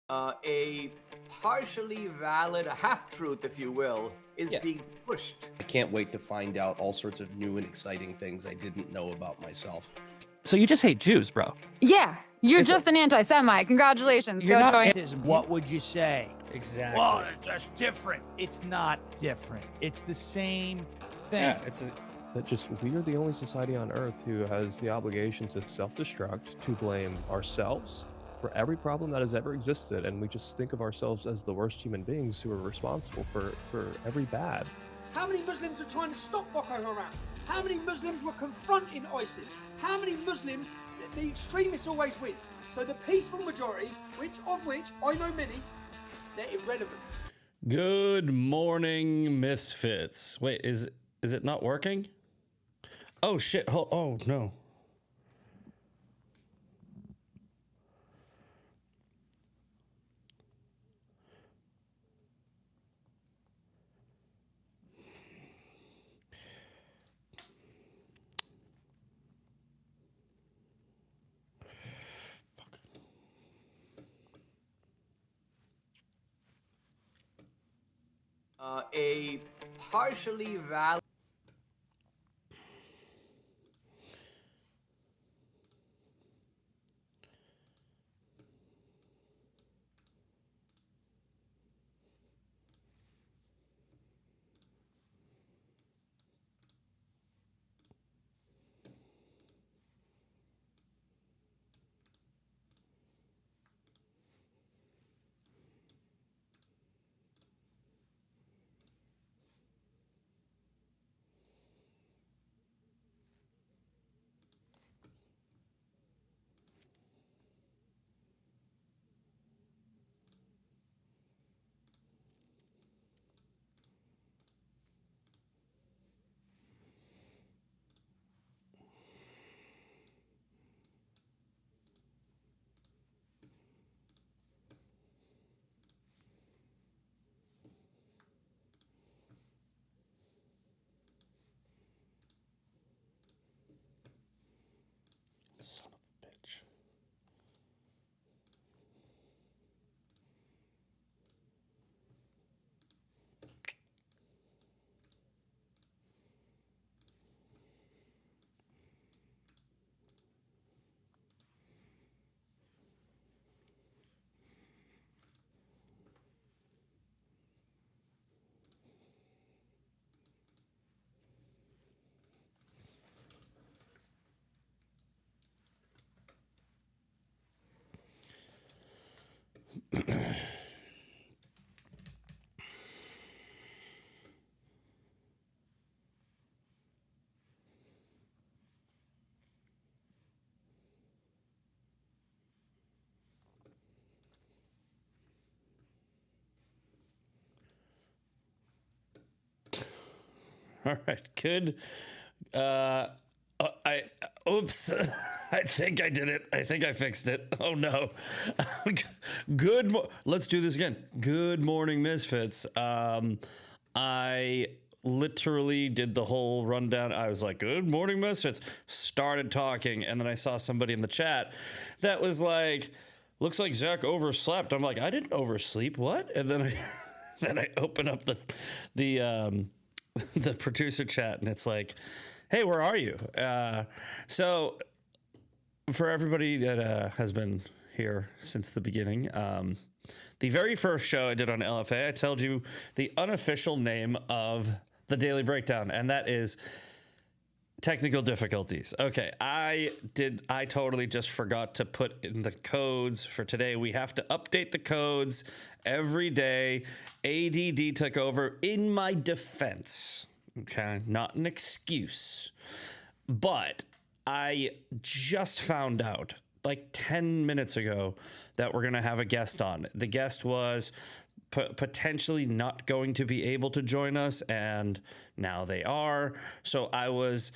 A partially valid, a half-truth, if you will, is Yeah. being pushed. I can't wait to find out all sorts of new and exciting things I didn't know about myself. So you just hate Jews, bro? Yeah, you're It's just an anti-Semite. Congratulations. You're Go not join. What would you say? Exactly. Well, that's different. It's not different. It's the same thing. Yeah, it's That just we are the only society on Earth who has the obligation to self-destruct, to blame ourselves for every problem that has ever existed, and we just think of ourselves as the worst human beings who are responsible for every bad. How many Muslims are trying to stop Boko Haram? How many Muslims were confronting ISIS? How many Muslims, the extremists always win. So the peaceful majority, which I know many, they're irrelevant. Good morning, misfits. Wait, is it not working? Oh shit. Oh no. A partially valid. Son of a bitch. All right, good. Oops. I think I did it. I think I fixed it. Oh no. Let's do this again. Good morning, misfits. I literally did the whole rundown. I was like, good morning, misfits. Started talking, and then I saw somebody in the chat that was like, looks like Zach overslept. I'm like, I didn't oversleep. What? And then I open up the producer chat, and it's like, hey, where are you? So for everybody that has been here since the beginning, the very first show I did on LFA, I told you the unofficial name of the Daily Breakdown, and that is technical difficulties. Okay, I totally just forgot to put in the codes for today. We have to update the codes every day. ADD took over. In my defense, okay, not an excuse, but I just found out like 10 minutes ago that we're going to have a guest on. The guest was potentially not going to be able to join us, and now they are. So I was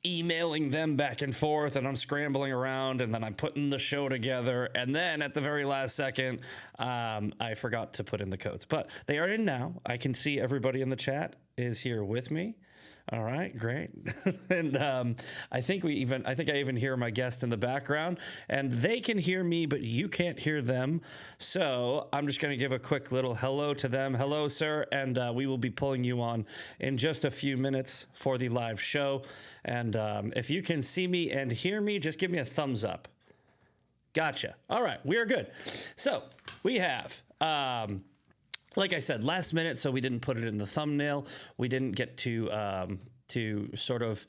emailing them back and forth, and I'm scrambling around, and then I'm putting the show together, and then at the very last second, I forgot to put in the codes. But they are in now. I can see everybody in the chat is here with me. All right, great. And I think I even hear my guest in the background, and they can hear me, but you can't hear them. So I'm just going to give a quick little hello to them. Hello, sir. And we will be pulling you on in just a few minutes for the live show. And if you can see me and hear me, just give me a thumbs up. Gotcha. All right, we are good. So we have... like I said, last minute, so we didn't put it in the thumbnail. We didn't get to sort of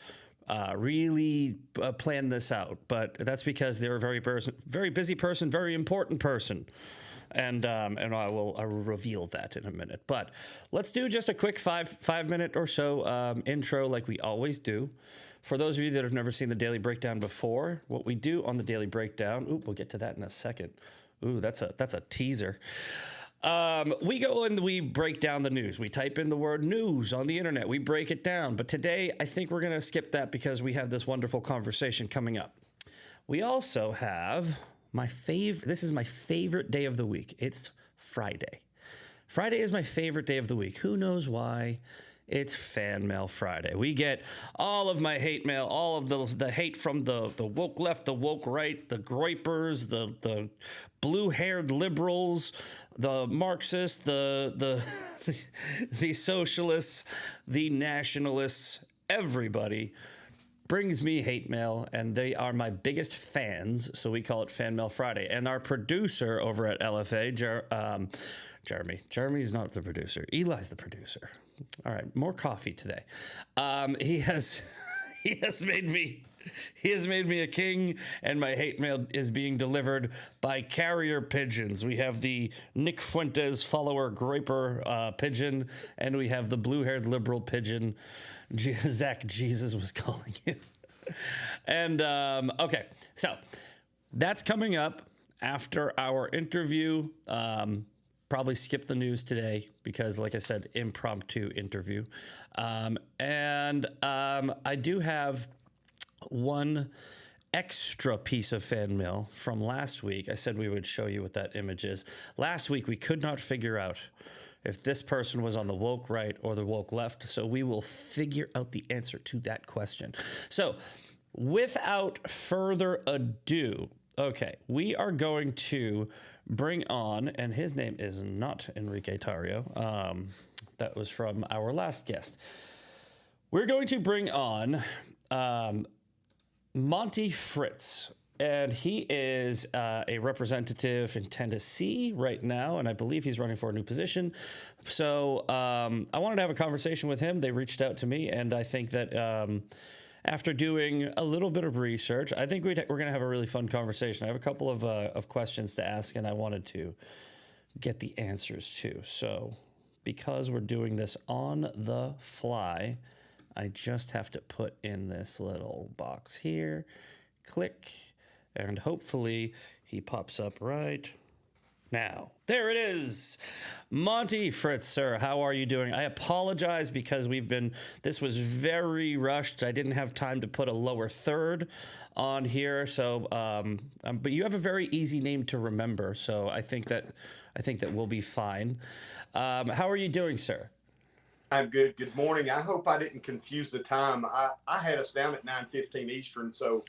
really plan this out, but that's because they're a very busy person, very important person, and I will reveal that in a minute. But let's do just a quick five minute or so intro, like we always do. For those of you that have never seen the Daily Breakdown before, what we do on the Daily Breakdown, we'll get to that in a second. That's a teaser. We go and we break down the news. We type in the word news on the internet. We break it down. But today, I think we're going to skip that because we have this wonderful conversation coming up. We also have this is my favorite day of the week. It's Friday. Friday is my favorite day of the week. Who knows why? It's Fan Mail Friday. We get all of my hate mail, all of the hate from the woke left, the woke right, the groypers, the blue-haired liberals, the Marxists, the socialists, the nationalists, everybody brings me hate mail, and they are my biggest fans, so we call it Fan Mail Friday. And our producer over at LFA, Jeremy's not the producer. Eli's the producer. All right, more coffee today. He has made me a king, and my hate mail is being delivered by carrier pigeons. We have the Nick Fuentes follower groyper pigeon, and we have the blue-haired liberal pigeon. Zach Jesus was calling you. And okay, so that's coming up after our interview. Probably skip the news today because, like I said, impromptu interview. And I do have one extra piece of fan mail from last week. I said we would show you what that image is. Last week, we could not figure out if this person was on the woke right or the woke left. So we will figure out the answer to that question. So without further ado, okay, we are going to bring on, and his name is not Enrique Tarrio. That was from our last guest. We're going to bring on Monty Fritz, and he is a representative in Tennessee right now, and I believe he's running for a new position. So I wanted to have a conversation with him. They reached out to me, and I think that after doing a little bit of research, I think we're going to have a really fun conversation. I have a couple of questions to ask, and I wanted to get the answers to. So because we're doing this on the fly, I just have to put in this little box here, click, and hopefully he pops up right now. There it is. Monty Fritz, sir, how are you doing? I apologize because this was very rushed. I didn't have time to put a lower third on here. So, but you have a very easy name to remember. So I think that we'll be fine. How are you doing, sir? I'm good. Good morning. I hope I didn't confuse the time. I had us down at 9:15 Eastern, so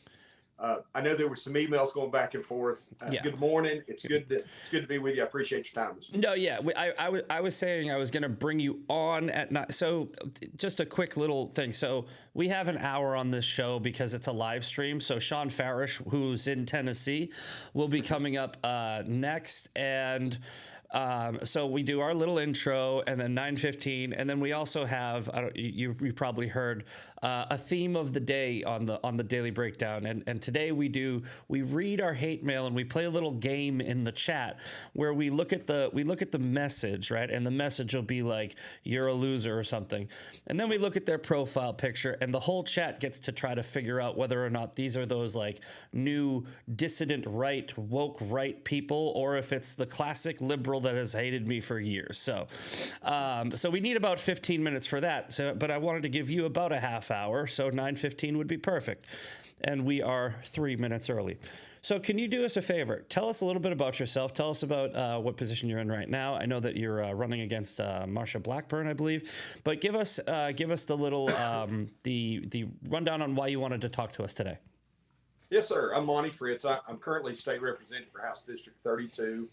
I know there were some emails going back and forth. Yeah. Good morning. It's good to be with you. I appreciate your time. No, yeah. I was saying I was going to bring you on at night. So just a quick little thing. So we have an hour on this show because it's a live stream. So Sean Farish, who's in Tennessee, will be coming up next. And so we do our little intro, and then 9:15, and then we also have you probably heard a theme of the day on the Daily Breakdown, and today we read our hate mail and we play a little game in the chat where we look at the message, right, and the message will be like you're a loser or something, and then we look at their profile picture, and the whole chat gets to try to figure out whether or not these are those like new dissident right, woke right people, or if it's the classic liberal that has hated me for years. So we need about 15 minutes for that. So, but I wanted to give you about a half hour, so 9:15 would be perfect. And we are 3 minutes early. So can you do us a favor? Tell us a little bit about yourself. Tell us about what position you're in right now. I know that you're running against Marsha Blackburn, I believe, but give us the little the rundown on why you wanted to talk to us today. Yes, sir. I'm Monty Fritz. I'm currently state representative for House District 32.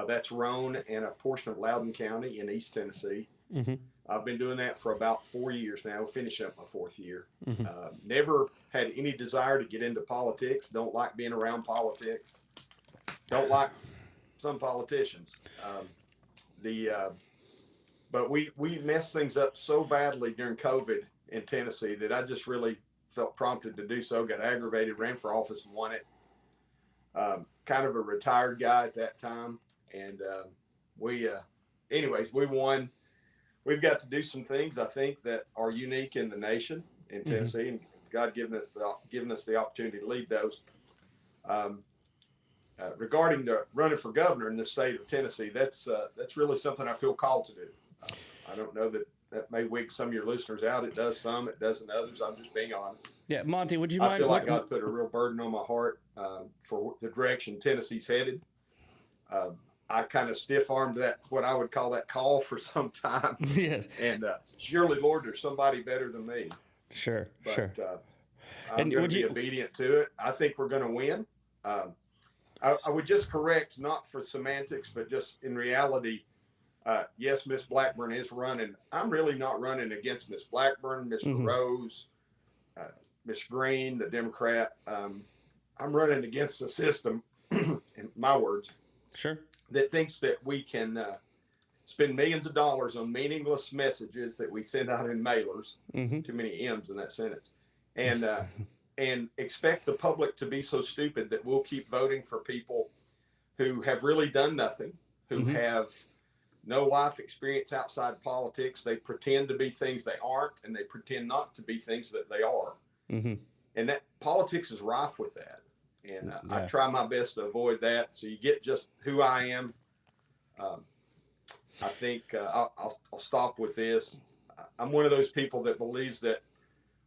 That's Roane and a portion of Loudoun County in East Tennessee. Mm-hmm. I've been doing that for about 4 years now, finishing up my 4th year. Mm-hmm. Never had any desire to get into politics. Don't like being around politics. Don't like some politicians. But we messed things up so badly during COVID in Tennessee that I just really felt prompted to do so. Got aggravated, ran for office, and won it. Kind of a retired guy at that time, and anyways, we won. We've got to do some things I think that are unique in the nation in Tennessee, and God given us the opportunity to lead those. Regarding the running for governor in the state of Tennessee, that's really something I feel called to do. I don't know that may wig some of your listeners out. It does some, it doesn't others. I'm just being honest. Yeah, Monty, would you mind? I feel like God put a real burden on my heart for the direction Tennessee's headed. I kind of stiff-armed that, what I would call that call for some time. Yes. And surely, Lord, there's somebody better than me. Sure, but, sure. I'm going to be obedient to it. I think we're going to win. I would just correct, not for semantics, but just in reality, yes, Miss Blackburn is running. I'm really not running against Miss Blackburn, Mr. Rose, Miss Green, the Democrat. I'm running against the system, in my words. Sure. That thinks that we can spend millions of dollars on meaningless messages that we send out in mailers, too many M's in that sentence, and expect the public to be so stupid that we'll keep voting for people who have really done nothing, who have no life experience outside politics. They pretend to be things they aren't, and they pretend not to be things that they are. And that politics is rife with that. And I try my best to avoid that. So you get just who I am. I think I'll stop with this. I'm one of those people that believes that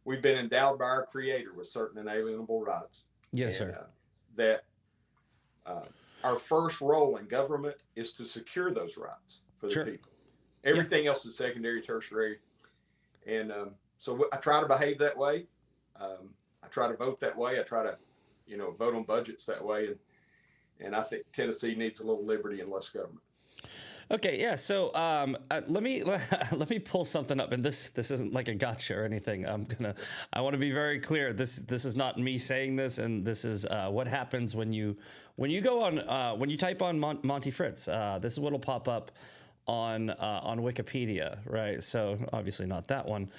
we've been endowed by our Creator with certain inalienable rights. Yes, sir. That our first role in government is to secure those rights for the people. Everything else is secondary, tertiary. And so I try to behave that way. I try to vote that way. I try to vote on budgets that way. And I think Tennessee needs a little liberty and less government. Okay, yeah. So let me pull something up, and this isn't like a gotcha or anything. I want to be very clear. This is not me saying this, and this is what happens when you go on when you type on Monty Fritz. This is what'll pop up on Wikipedia, right? So obviously not that one.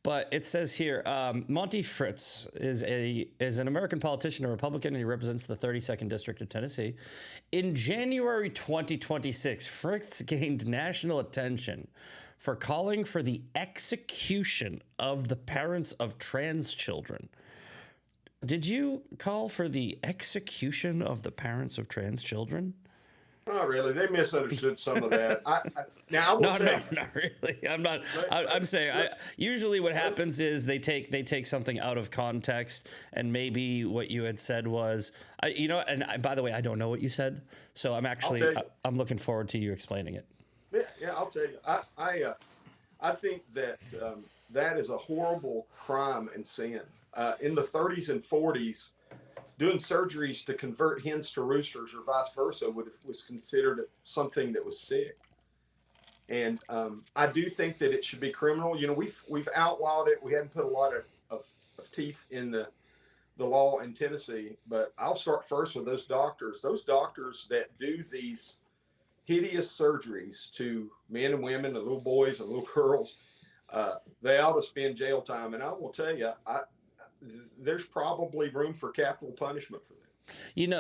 But it says here, Monty Fritz is an American politician, a Republican, and he represents the 32nd District of Tennessee. In January 2026, Fritz gained national attention for calling for the execution of the parents of trans children. Did you call for the execution of the parents of trans children? Not really. They misunderstood some of that. No, not really. I'm saying. Usually, what happens is they take something out of context, and maybe what you had said was, And by the way, I don't know what you said, so I'm looking forward to you explaining it. Yeah, I'll tell you. I think that that is a horrible crime and sin. In the 30s and 40s. Doing surgeries to convert hens to roosters or vice versa was considered something that was sick. And I do think that it should be criminal. We've outlawed it. We hadn't put a lot of teeth in the law in Tennessee. But I'll start first with those doctors. Those doctors that do these hideous surgeries to men and women and little boys and little girls, they ought to spend jail time. And I will tell you, there's probably room for capital punishment for them.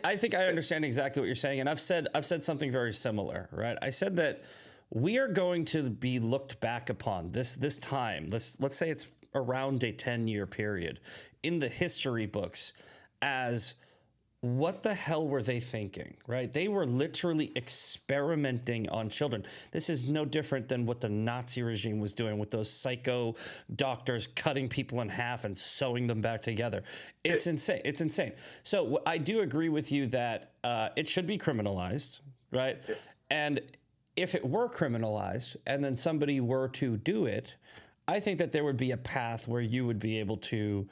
I think I understand exactly what you're saying, and I've said something very similar, right? I said that we are going to be looked back upon this time. Let's say it's around a 10-year period in the history books as what the hell were they thinking, right? They were literally experimenting on children. This is no different than what the Nazi regime was doing with those psycho doctors cutting people in half and sewing them back together. It's insane. It's insane. So I do agree with you that it should be criminalized, right? And if it were criminalized and then somebody were to do it, I think that there would be a path where you would be able to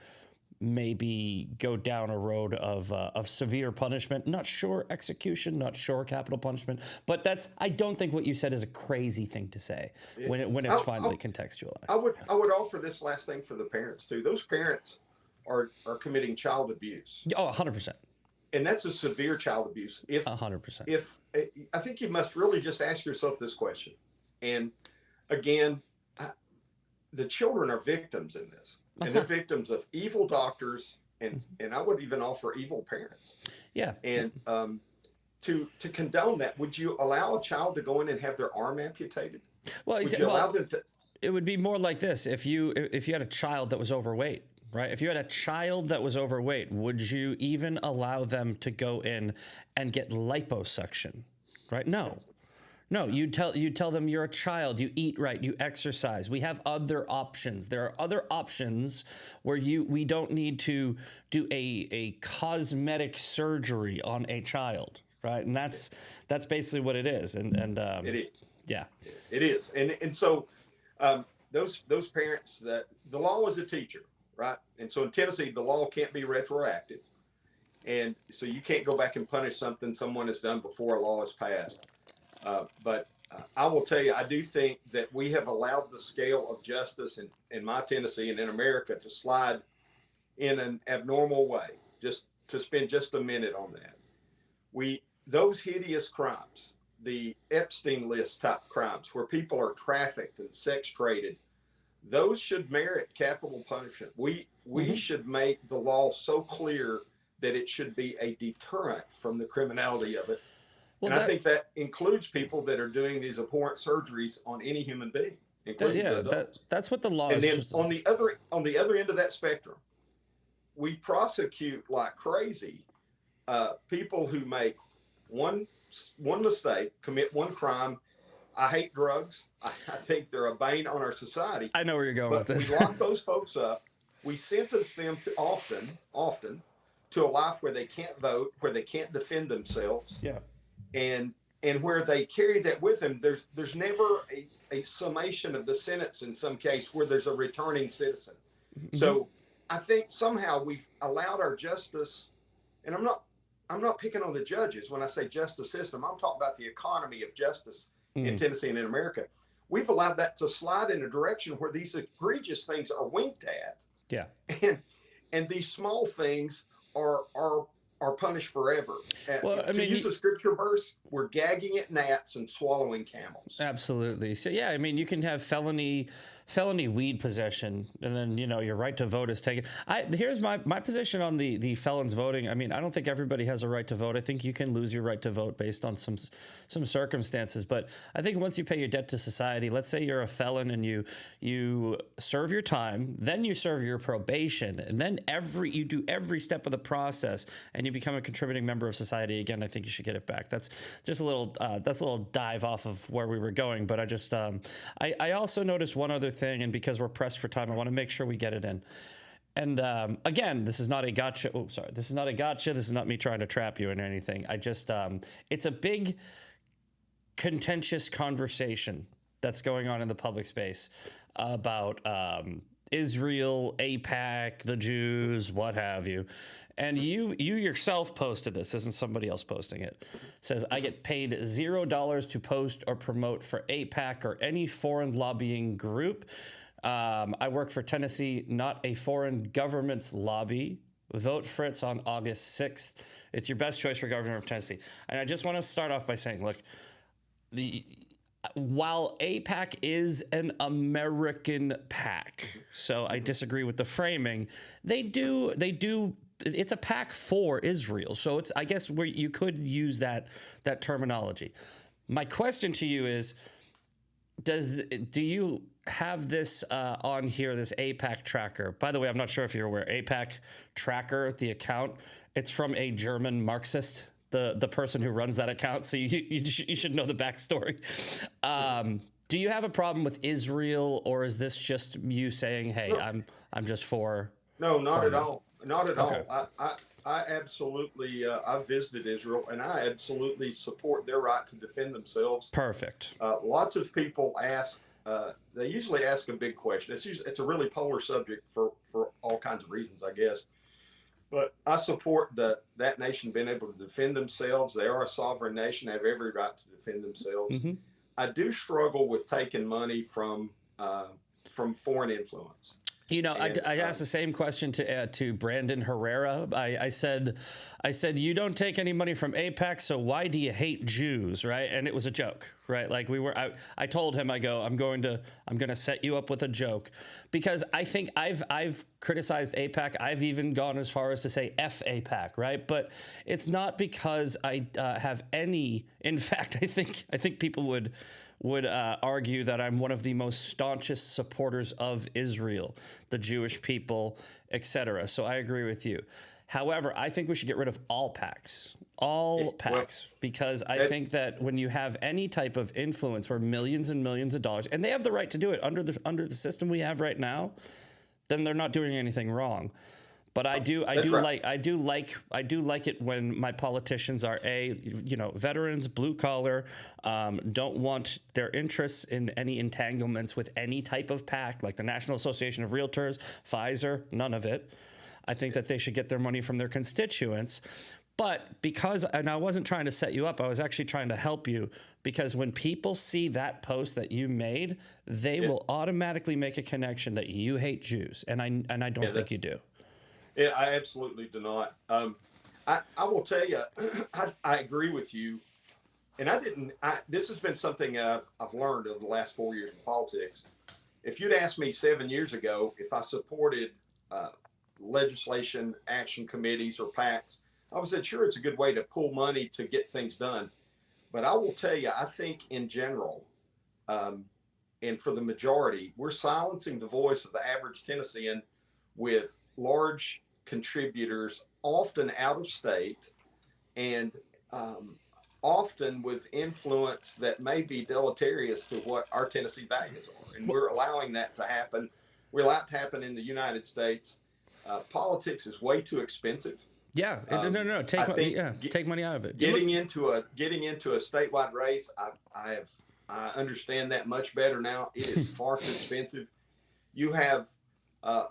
maybe go down a road of severe punishment. Not sure execution, not sure capital punishment, but I don't think what you said is a crazy thing to say when it's finally contextualized. I would offer this last thing for the parents too. Those parents are committing child abuse. Oh, 100%. And that's a severe child abuse. 100%. If I think you must really just ask yourself this question. And again, the children are victims in this. And they're victims of evil doctors, and I would even offer evil parents. Yeah. And to condone that, would you allow a child to go in and have their arm amputated? Well, would you allow them to? It would be more like this: if you had a child that was overweight, right? If you had a child that was overweight, would you even allow them to go in and get liposuction? Right? No. No, you tell them you're a child, you eat right, you exercise. We have other options. There are other options where we don't need to do a cosmetic surgery on a child, right? And that's basically what it is. And it is. Yeah, it is. And so those parents, that the law is a teacher, right? And so in Tennessee, the law can't be retroactive, and so you can't go back and punish something someone has done before a law is passed. But I will tell you, I do think that we have allowed the scale of justice in my Tennessee and in America to slide in an abnormal way. Just to spend just a minute on that. Those hideous crimes, the Epstein list type crimes where people are trafficked and sex traded, those should merit capital punishment. We should make the law so clear that it should be a deterrent from the criminality of it. Well, and I think that includes people that are doing these abhorrent surgeries on any human being, including adults. That's what the law is. And then on the other end of that spectrum, we prosecute like crazy people who make one mistake, commit one crime. I hate drugs. I think they're a bane on our society. I know where you're going with this. We lock those folks up. We sentence them to often to a life where they can't vote, where they can't defend themselves. Yeah. And where they carry that with them, there's never a summation of the sentence in some case where there's a returning citizen. Mm-hmm. So I think somehow we've allowed our justice, and I'm not picking on the judges when I say justice system. I'm talking about the economy of justice in Tennessee and in America. We've allowed that to slide in a direction where these egregious things are winked at. Yeah. And these small things are punished forever. Well, I mean, to use a scripture verse, we're gagging at gnats and swallowing camels. Absolutely. So yeah, I mean, you can have felony weed possession, and then your right to vote is taken. Here's my position on the felons voting. I mean, I don't think everybody has a right to vote. I think you can lose your right to vote based on some circumstances. But I think once you pay your debt to society, let's say you're a felon and you serve your time, then you serve your probation, and then you do every step of the process, and you become a contributing member of society again. I think you should get it back. That's just a little dive off of where we were going. But I just I also noticed one other thing, and because we're pressed for time, I want to make sure we get it in. And again, this is not a gotcha. Oh, sorry. This is not a gotcha. This is not me trying to trap you in anything. I just, it's a big contentious conversation that's going on in the public space about Israel, AIPAC, the Jews, what have you. And you yourself posted this. Isn't somebody else posting it? Says, I get paid $0 to post or promote for AIPAC or any foreign lobbying group. I work for Tennessee, not a foreign government's lobby. Vote Fritz on August 6th. It's your best choice for governor of Tennessee. And I just want to start off by saying, look, while AIPAC is an American PAC, so I disagree with the framing, they do. It's a PAC for Israel, so it's, I guess, where you could use that terminology. My question to you is, do you have this on here, this AIPAC tracker? By the way, I'm not sure if you're aware, AIPAC tracker, the account, It's from a German Marxist, the person who runs that account. So you should know the backstory. Do you have a problem with Israel, or is this just you saying, "Hey, No. I'm just for"? No, not at Farming. all. Not at Okay. all. I absolutely, I visited Israel, and I absolutely support their right to defend themselves. Perfect. Lots of people ask, they usually ask a big question. It's a really polar subject for all kinds of reasons, I guess. But I support that nation being able to defend themselves. They are a sovereign nation, have every right to defend themselves. Mhm. I do struggle with taking money from foreign influence. You know, And, I asked the same question to Brandon Herrera. I said, you don't take any money from AIPAC, so why do you hate Jews, right? And it was a joke, right? Like I told him, I'm going to set you up with a joke, because I think I've criticized AIPAC. I've even gone as far as to say F AIPAC, right? But it's not because I have any. In fact, I think people would argue that I'm one of the most staunchest supporters of Israel, the Jewish people, etc. So I agree with you. However, I think we should get rid of all PACs, because I think that when you have any type of influence where millions and millions of dollars, and they have the right to do it under the system we have right now, then they're not doing anything wrong. But I do like it when my politicians are veterans, blue collar, don't want their interests in any entanglements with any type of PAC, like the National Association of Realtors, Pfizer, none of it. I think that they should get their money from their constituents. But and I wasn't trying to set you up, I was actually trying to help you, because when people see that post that you made, they will automatically make a connection that you hate Jews, and I don't think you do. Yeah, I absolutely do not. I will tell you, I agree with you. And this has been something I've learned over the last 4 years in politics. If you'd asked me 7 years ago if I supported legislation, action committees, or PACs, I would have said, sure, it's a good way to pull money to get things done. But I will tell you, I think in general, and for the majority, we're silencing the voice of the average Tennessean with large contributors, often out of state, and often with influence that may be deleterious to what our Tennessee values are. And we're allowing that to happen. We allow it to happen in the United States. Politics is way too expensive. Yeah, no. Take money out of it. Getting into a statewide race, I understand that much better now. It is far too expensive. You have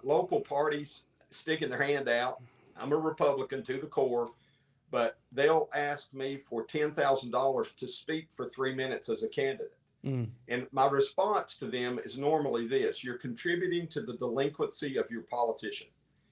local parties sticking their hand out. I'm a Republican to the core, but they'll ask me for $10,000 to speak for 3 minutes as a candidate. And my response to them is normally this: you're contributing to the delinquency of your politician.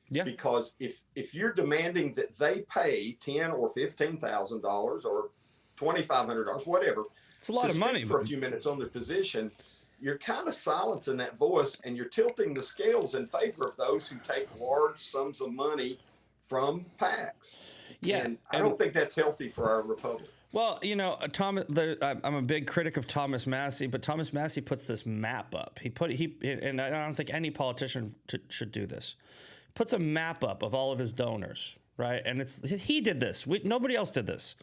Yeah. Because if you're demanding that they pay $10,000 or $15,000 or $2,500, whatever, it's a lot of money for a few minutes on their position, you're kind of silencing that voice, and you're tilting the scales in favor of those who take large sums of money from PACs. Yeah, and I don't think that's healthy for our republic. Well, you know, I'm a big critic of Thomas Massey, but Thomas Massey puts this map up. And I don't think any politician should do this. Puts a map up of all of his donors, right? And he did this. Nobody else did this.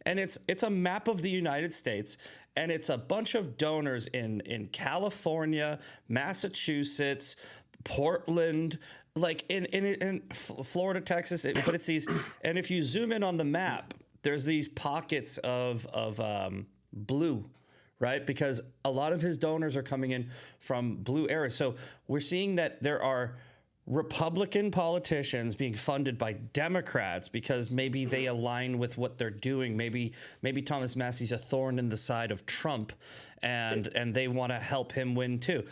And it's a map of the United States, and it's a bunch of donors in California, Massachusetts, Portland, like in Florida, Texas. But it's these, and if you zoom in on the map, there's these pockets of blue, right? Because a lot of his donors are coming in from blue areas. So we're seeing that there are Republican politicians being funded by Democrats because maybe they align with what they're doing. Maybe Thomas Massey's a thorn in the side of Trump, and they want to help him win too.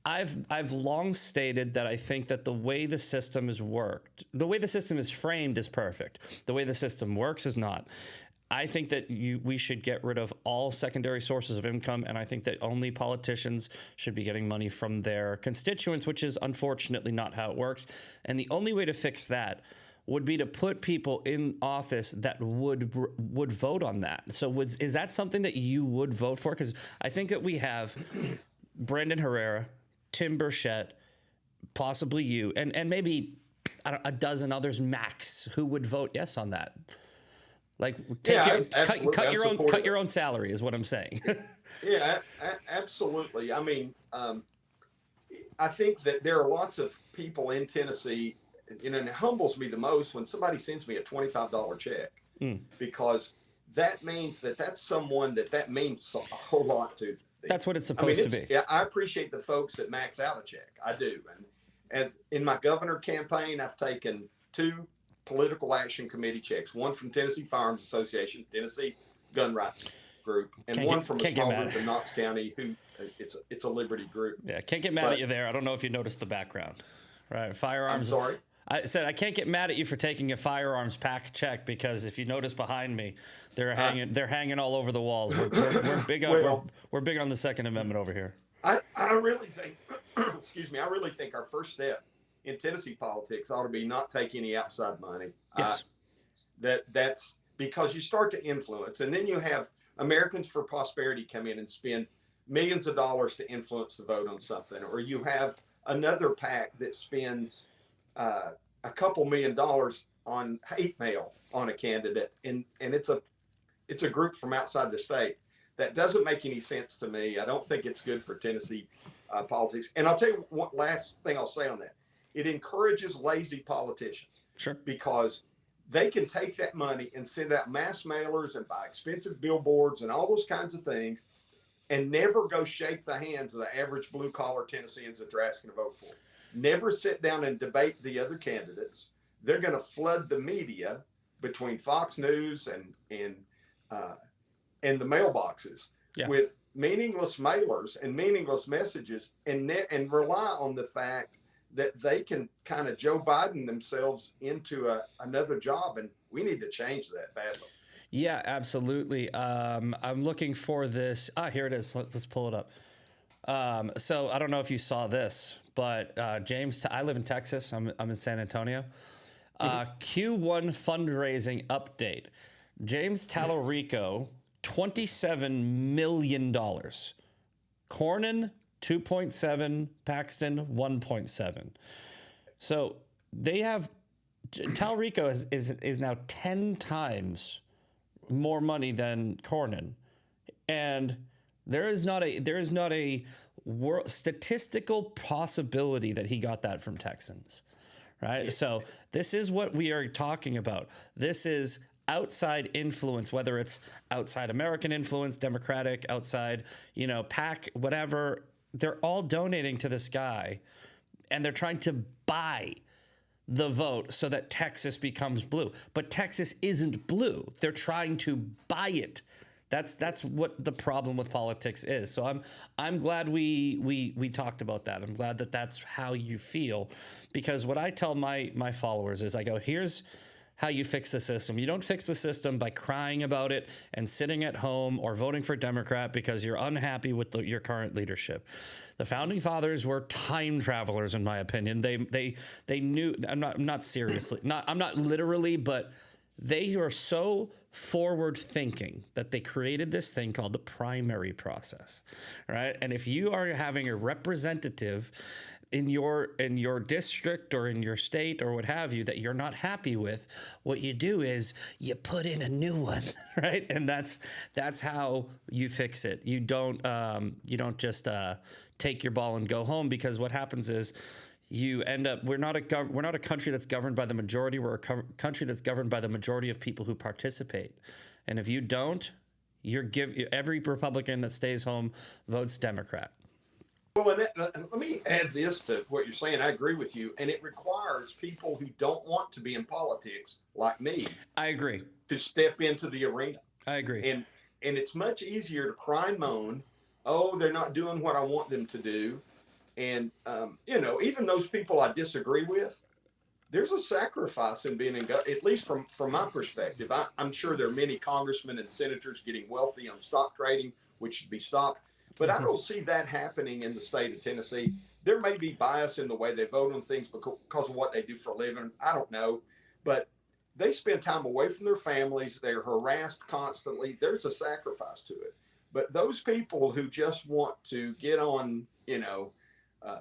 I've long stated that I think that the way the system is framed is perfect. The way the system works is not. I think that we should get rid of all secondary sources of income, and I think that only politicians should be getting money from their constituents, which is unfortunately not how it works. And the only way to fix that would be to put people in office that would vote on that. So is that something that you would vote for? Because I think that we have Brandon Herrera, Tim Burchett, possibly you, and maybe a dozen others max who would vote yes on that. Like, cut your own salary is what I'm saying. Yeah, absolutely. I mean, I think that there are lots of people in Tennessee, and it humbles me the most when somebody sends me a $25 check, because that means that's someone that means a whole lot to. That's what it's supposed to be. Yeah, I appreciate the folks that max out a check. I do. And as in my governor campaign, I've taken 2 political action committee checks, one from Tennessee Firearms Association, Tennessee Gun Rights Group, and one from a small group in Knox County who it's a Liberty group. Yeah, can't get mad at you there. I don't know if you noticed the background. Right, firearms. I'm sorry. I said I can't get mad at you for taking a firearms pack check, because if you notice behind me, they're hanging all over the walls. We're big on we're big on the Second Amendment over here. I really think excuse me, I really think our first step in Tennessee politics ought to be not take any outside money. Yes. That's because you start to influence, and then you have Americans for Prosperity come in and spend millions of dollars to influence the vote on something, or you have another PAC that spends a couple $1 million on hate mail on a candidate, and it's a group from outside the state. That doesn't make any sense to me. I don't think it's good for Tennessee politics. And I'll tell you what last thing I'll say on that. It encourages lazy politicians. Sure. Because they can take that money and send out mass mailers and buy expensive billboards and all those kinds of things, and never go shake the hands of the average blue collar Tennesseans that they're asking to vote for. Never sit down and debate the other candidates. They're going to flood the media between Fox News and the mailboxes with meaningless mailers and meaningless messages, and rely on the fact that they can kind of Joe Biden themselves into another job, and we need to change that badly. Yeah, absolutely. I'm looking for this. Here it is. Let's pull it up. So I don't know if you saw this, but James, I live in Texas. I'm in San Antonio. Q1 fundraising update. James Tallarico, $27 million. Cornyn, 2.7, Paxton 1.7. So they have Tallarico is now 10 times more money than Cornyn, and there is not a statistical possibility that he got that from Texans, right? So this is what we are talking about. This is outside influence, whether it's outside American influence, Democratic, outside, PAC, whatever. They're all donating to this guy, and they're trying to buy the vote so that Texas becomes blue. But Texas isn't blue. They're trying to buy it. That's what the problem with politics is. So I'm glad we talked about that. I'm glad that that's how you feel, because what I tell my followers is I go, here's how you fix the system. You don't fix the system by crying about it and sitting at home or voting for Democrat because you're unhappy with your current leadership. The founding fathers were time travelers, in my opinion. They knew. I'm not seriously. I'm not literally, but they were so forward thinking that they created this thing called the primary process, right? And if you are having a representative in your district or in your state or what have you that you're not happy with, what you do is you put in a new one, right? And that's how you fix it. You don't just take your ball and go home, because what happens is you end up, we're not a country that's governed by the majority. We're a country that's governed by the majority of people who participate. And if you don't, every Republican that stays home votes Democrat. Well, and let me add this to what you're saying. I agree with you. And it requires people who don't want to be in politics, like me. I agree. To step into the arena. I agree. And it's much easier to cry and moan, oh, they're not doing what I want them to do. And, even those people I disagree with, there's a sacrifice in being in government, at least from my perspective. I'm sure there are many congressmen and senators getting wealthy on stock trading, which should be stopped. But I don't see that happening in the state of Tennessee. There may be bias in the way they vote on things because of what they do for a living. I don't know. But they spend time away from their families. They're harassed constantly. There's a sacrifice to it. But those people who just want to get on,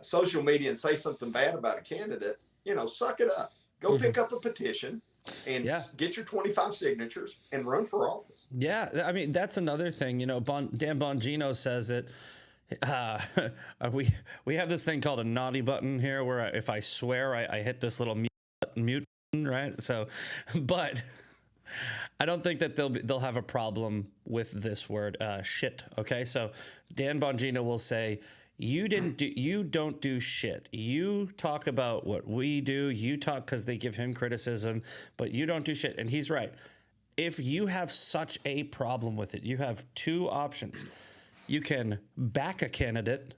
social media and say something bad about a candidate, suck it up. Go pick up a petition and Yeah. get your 25 signatures and run for office. Yeah, I mean that's another thing. Dan Bongino says it. We have this thing called a naughty button here, where if I swear, I hit this little mute button, right? So, but I don't think that they'll have a problem with this word shit. Okay, so Dan Bongino will say, you don't do shit. You talk about what we do. You talk because they give him criticism, but you don't do shit. And he's right. If you have such a problem with it, you have two options. You can back a candidate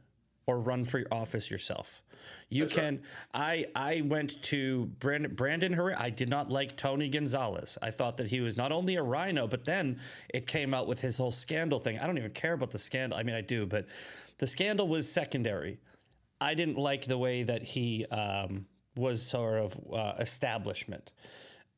or run for your office yourself. You can. I went to Brandon Herrera. I did not like Tony Gonzalez. I thought that he was not only a rhino, but then it came out with his whole scandal thing. I don't even care about the scandal. I mean, I do, but the scandal was secondary. I didn't like the way that he was sort of establishment.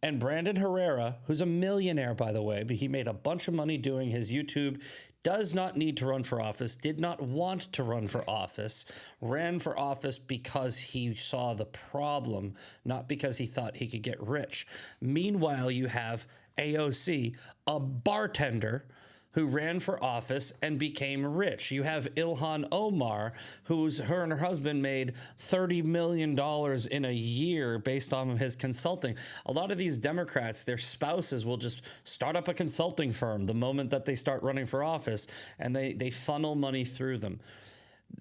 And Brandon Herrera, who's a millionaire, by the way, but he made a bunch of money doing his YouTube, does not need to run for office, did not want to run for office, ran for office because he saw the problem, not because he thought he could get rich. Meanwhile, you have AOC, a bartender who ran for office and became rich. You have Ilhan Omar, her and her husband made $30 million in a year based on his consulting. A lot of these Democrats, their spouses will just start up a consulting firm the moment that they start running for office, and they funnel money through them.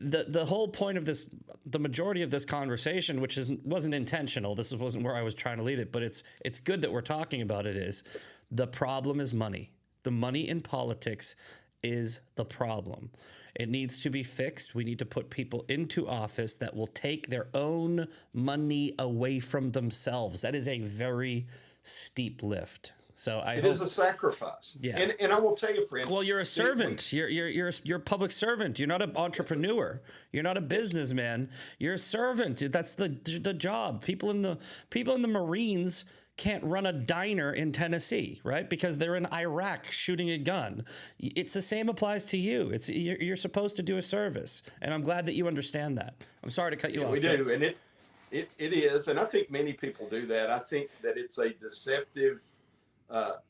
The whole point of this, the majority of this conversation, which wasn't intentional, this wasn't where I was trying to lead it, but it's good that we're talking about it, is the problem is money. The money in politics is the problem. It needs to be fixed. We need to put people into office that will take their own money away from themselves. That is a very steep lift. So it is a sacrifice. Yeah. And I will tell you, friend. Well, you're a servant. You're a public servant. You're not an entrepreneur. You're not a businessman. You're a servant. That's the job. People in the Marines can't run a diner in Tennessee, right? Because they're in Iraq shooting a gun. It's the same applies to you. You're supposed to do a service, and I'm glad that you understand that. I'm sorry to cut you off. We do, and it is, and I think many people do that. I think that it's a deceptive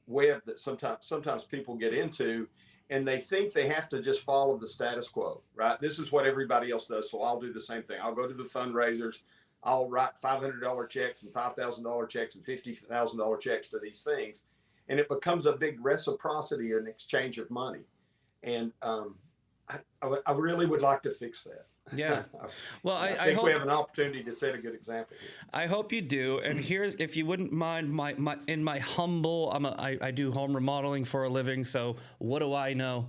web that sometimes people get into, and they think they have to just follow the status quo, right? This is what everybody else does, so I'll do the same thing. I'll go to the fundraisers. I'll write $500 checks and $5,000 checks and $50,000 checks to these things. And it becomes a big reciprocity in exchange of money. And I really would like to fix that. Yeah. Well, I think hope we have an opportunity to set a good example here. I hope you do. And here's, if you wouldn't mind, my humble, I do home remodeling for a living, so what do I know?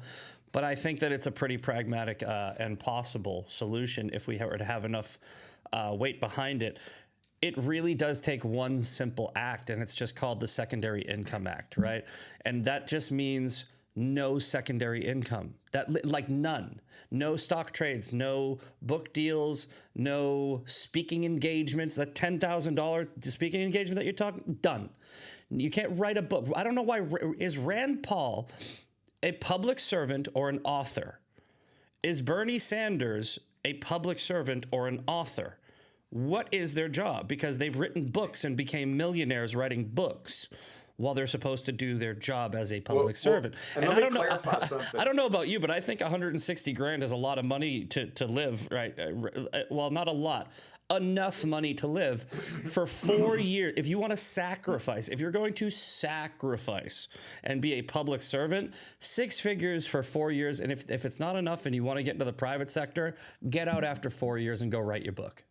But I think that it's a pretty pragmatic and possible solution if we were to have enough weight behind it. It really does take one simple act, and it's just called the Secondary Income Act, right? And that just means no secondary income, none. No stock trades, no book deals, no speaking engagements. That $10,000 speaking engagement that you're talking, done. You can't write a book. I don't know why. Is Rand Paul a public servant or an author? Is Bernie Sanders a public servant or an author? What is their job? Because they've written books and became millionaires writing books while they're supposed to do their job as a public servant. And I don't know. something. I don't know about you, but I think 160 grand is a lot of money to live, right? Well, not a lot. Enough money to live for 4 years. If you want to sacrifice, if you're going to sacrifice and be a public servant, 6 figures for 4 years. And if it's not enough and you want to get into the private sector, get out after 4 years and go write your book.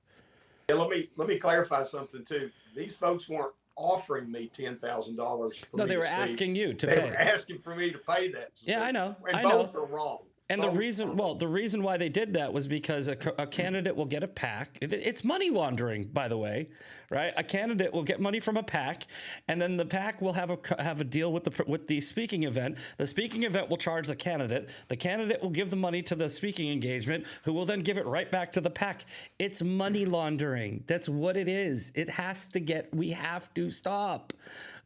Yeah, let me clarify something too. These folks weren't offering me $10,000. No, they were asking you to pay. pay. They were asking for me to pay that. Yeah, I know. And I both know. are wrong. And the reason why they did that was because a candidate will get a PAC. It's money laundering, by the way, right? A candidate will get money from a PAC, and then the PAC will have a deal with the speaking event. The speaking event will charge the candidate. The candidate will give the money to the speaking engagement, who will then give it right back to the PAC. It's money laundering. That's what it is. We have to stop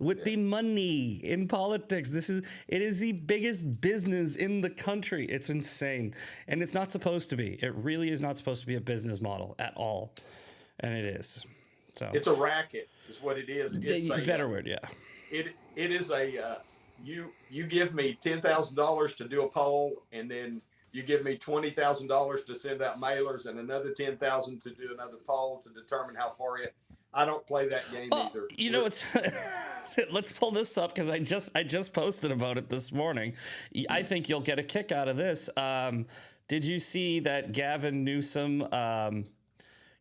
with the money in politics. It is the biggest business in the country. It's insane. And it's not supposed to be. It really is not supposed to be a business model at all. And it is. So It's a racket, is what it is. It's a better word, yeah. It is a you give me $10,000 to do a poll, and then you give me $20,000 to send out mailers, and another $10,000 to do another poll to determine how far you. I don't play that game either. You know, it's let's pull this up because I just posted about it this morning. I think you'll get a kick out of this. Did you see that Gavin Newsom?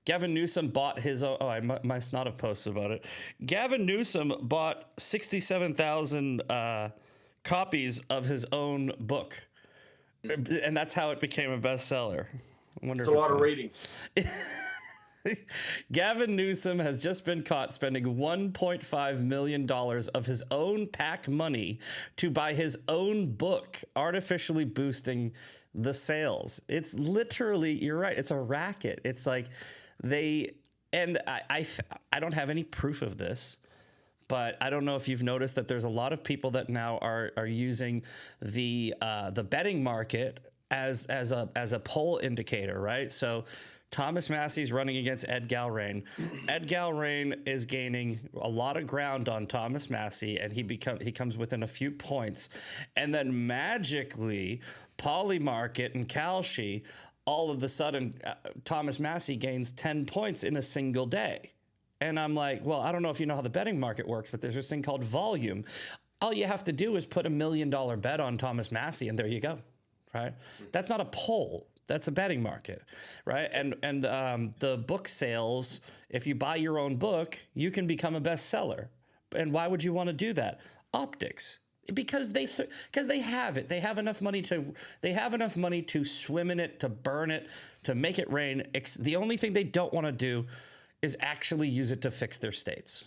Gavin Newsom bought his own. Oh, I must not have posted about it. Gavin Newsom bought 67,000 copies of his own book, and that's how it became a bestseller. I wonder It's if a lot of reading. Gavin Newsom has just been caught spending $1.5 million of his own PAC money to buy his own book, artificially boosting the sales. It's literally, you're right, it's a racket. It's like I don't have any proof of this, but I don't know if you've noticed that there's a lot of people that now are using the betting market as a poll indicator, right? So Thomas Massey's running against Ed Galrain. Ed Galrain is gaining a lot of ground on Thomas Massey, and he comes within a few points. And then magically, Polymarket and Kalshi, all of a sudden, Thomas Massey gains 10 points in a single day. And I'm like, well, I don't know if you know how the betting market works, but there's this thing called volume. All you have to do is put $1 million bet on Thomas Massey, and there you go, right? That's not a poll. That's a betting market, right? And the book sales, if you buy your own book, you can become a bestseller. And why would you want to do that? Optics. Because they have it. They have enough money to swim in it, to burn it, to make it rain. The only thing they don't want to do is actually use it to fix their states.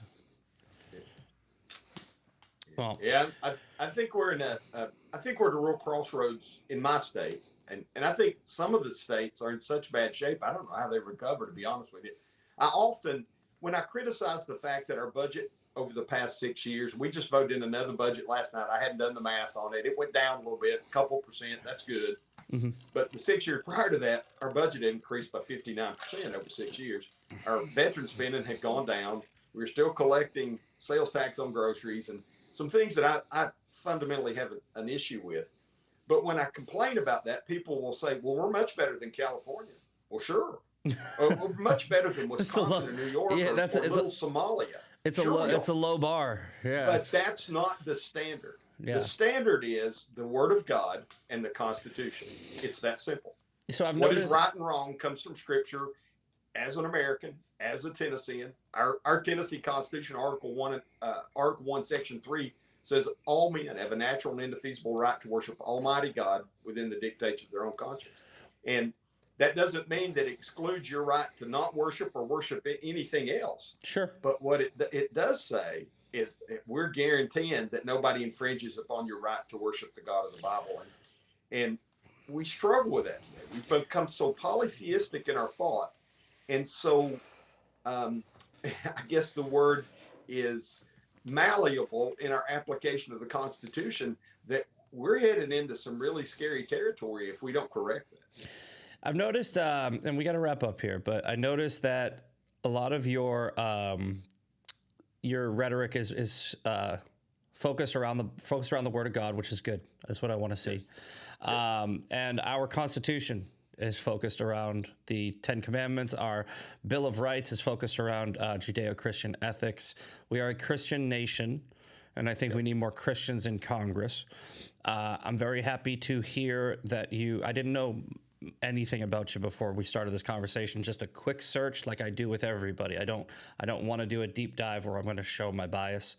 Well, yeah, I think we're at a real crossroads in my state. And I think some of the states are in such bad shape, I don't know how they recover, to be honest with you. I often, when I criticize the fact that our budget over the past 6 years, we just voted in another budget last night. I hadn't done the math on it. It went down a little bit, a couple percent. That's good. Mm-hmm. But the 6 years prior to that, our budget increased by 59% over 6 years. Our veteran spending had gone down. We were still collecting sales tax on groceries and some things that I fundamentally have an issue with. But when I complain about that, people will say, well, we're much better than California. Well, sure. We're much better than Wisconsin or New York or little Somalia. It's a low bar. Yeah. But that's not the standard. Yeah. The standard is the Word of God and the Constitution. It's that simple. So I've what noticed is right and wrong comes from Scripture. As an American, as a Tennessean, our Tennessee Constitution, Article 1, Section 3, says all men have a natural and indefeasible right to worship Almighty God within the dictates of their own conscience. And that doesn't mean that it excludes your right to not worship or worship anything else. Sure. But what it does say is that we're guaranteeing that nobody infringes upon your right to worship the God of the Bible. And we struggle with that today. We've become so polytheistic in our thought. And so I guess the word is malleable in our application of the Constitution, that we're heading into some really scary territory if we don't correct that. I've noticed, and we got to wrap up here, but I noticed that a lot of your rhetoric is focused around the Word of God, which is good. That's what I want to see. And our Constitution is focused around the Ten Commandments. Our Bill of Rights is focused around Judeo-Christian ethics. We are a Christian nation, and I think we need more Christians in Congress. I'm very happy to hear that I didn't know anything about you before we started this conversation. Just a quick search, like I do with everybody. I don't want to do a deep dive where I'm going to show my bias.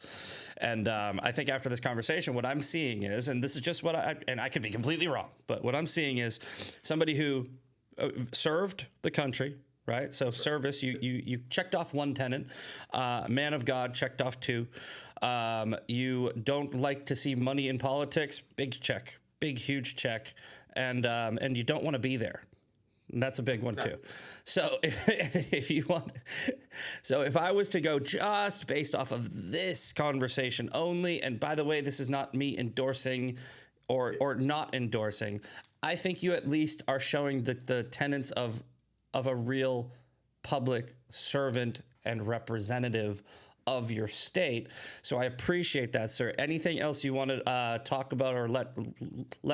And I think after this conversation, what I'm seeing is, and this is just what I could be completely wrong, but what I'm seeing is somebody who served the country, right? So service, you checked off one tenant. Man of God, checked off two. You don't like to see money in politics. Big check, big huge check. And you don't want to be there. And that's a big one too. So if I was to go just based off of this conversation only, and by the way, this is not me endorsing or not endorsing, I think you at least are showing the tenets of a real public servant and representative of your state. So I appreciate that, sir. Anything else you want to talk about or let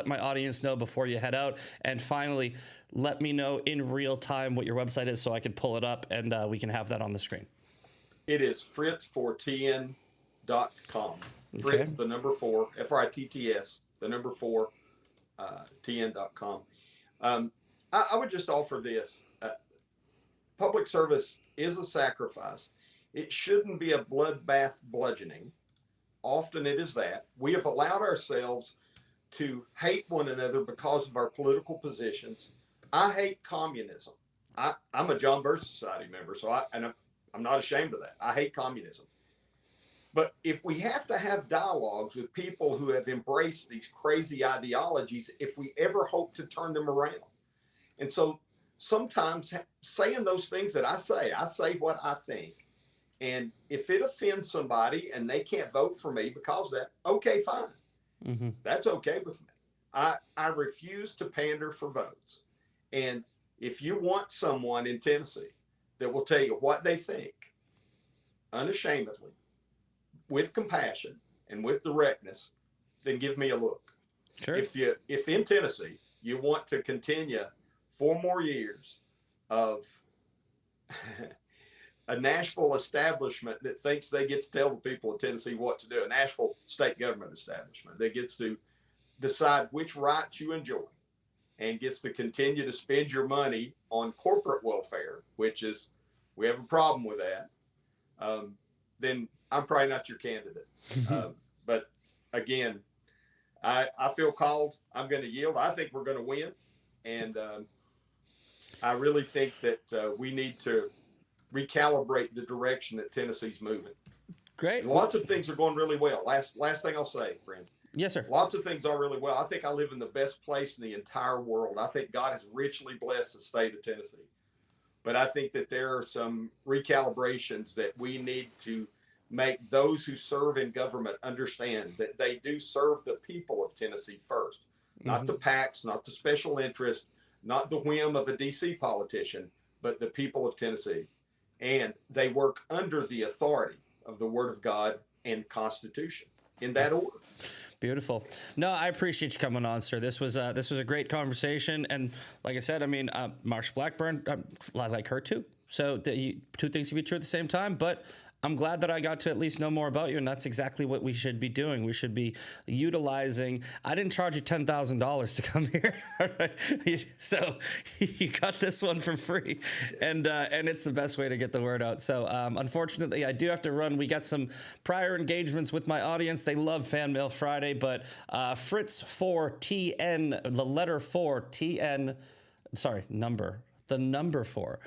my audience know before you head out? And finally, let me know in real time what your website is so I can pull it up and we can have that on the screen. It is fritz4tn.com. Fritz, the number 4, FRITTS, the number 4, tn.com. I would just offer this. Public service is a sacrifice. It shouldn't be a bloodbath bludgeoning. Often it is that. We have allowed ourselves to hate one another because of our political positions. I hate communism. I'm a John Birch Society member, so I'm not ashamed of that. I hate communism. But if we have to have dialogues with people who have embraced these crazy ideologies, if we ever hope to turn them around. And so sometimes saying those things that I say what I think. And if it offends somebody and they can't vote for me because of that, okay, fine. Mm-hmm. That's okay with me. I refuse to pander for votes. And if you want someone in Tennessee that will tell you what they think, unashamedly, with compassion and with directness, then give me a look. Sure. If in Tennessee you want to continue 4 more years of a Nashville establishment that thinks they get to tell the people of Tennessee what to do, a Nashville state government establishment that gets to decide which rights you enjoy and gets to continue to spend your money on corporate welfare, which is, we have a problem with that, then I'm probably not your candidate. But again, I feel called. I'm going to yield. I think we're going to win. And I really think that we need to recalibrate the direction that Tennessee's moving. Great. And lots of things are going really well. Last thing I'll say, friend. Yes, sir. Lots of things are really well. I think I live in the best place in the entire world. I think God has richly blessed the state of Tennessee. But I think that there are some recalibrations that we need to make those who serve in government understand that they do serve the people of Tennessee first, not the PACs, not the special interest, not the whim of a DC politician, but the people of Tennessee. And they work under the authority of the Word of God and Constitution in that order. Beautiful. No, I appreciate you coming on, sir. This was a great conversation, and like I said, I mean, Marsha Blackburn, I like her too. So two things can be true at the same time, but I'm glad that I got to at least know more about you, and that's exactly what we should be doing. We should be utilizing. I didn't charge you $10,000 to come here, so you got this one for free, and it's the best way to get the word out. So unfortunately, I do have to run. We got some prior engagements with my audience. They love Fan Mail Friday, but Fritz4TN, the letter 4TN, sorry, the number 4,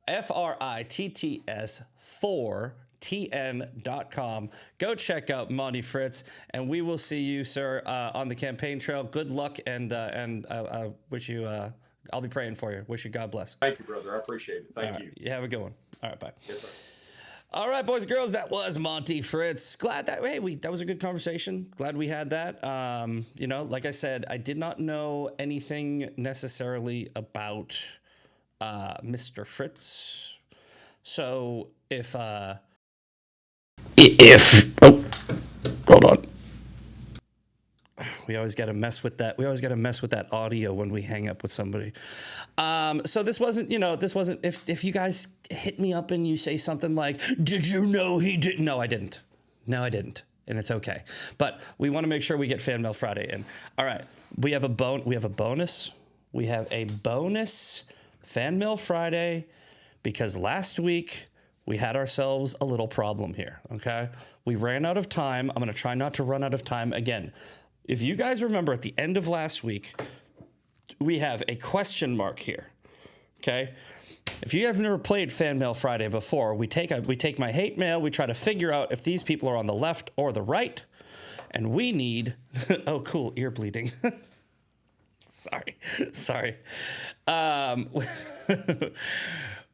FRITTS 4. TN.com. Go check out Monty Fritz, and we will see you, sir, on the campaign trail. Good luck, and I wish you. I'll be praying for you. Wish you God bless. Thank you, brother. I appreciate it. Thank you. You have a good one. All right, bye. Yes, sir. All right, boys and girls, that was Monty Fritz. Glad that that was a good conversation. Glad we had that. Like I said, I did not know anything necessarily about Mr. Fritz. So if hold on. We always got to mess with that. We always got to mess with that audio when we hang up with somebody. So this wasn't, if you guys hit me up and you say something like, did you know he didn't? No, I didn't. No, I didn't. And it's okay. But we want to make sure we get Fan Mail Friday in. All right. We have a bonus. We have a bonus Fan Mail Friday because last week we had ourselves a little problem here, okay? We ran out of time. I'm going to try not to run out of time again. If you guys remember at the end of last week, we have a question mark here, okay? If you have never played Fan Mail Friday before, we take my hate mail, we try to figure out if these people are on the left or the right, and we need, oh, cool, ear bleeding. Sorry.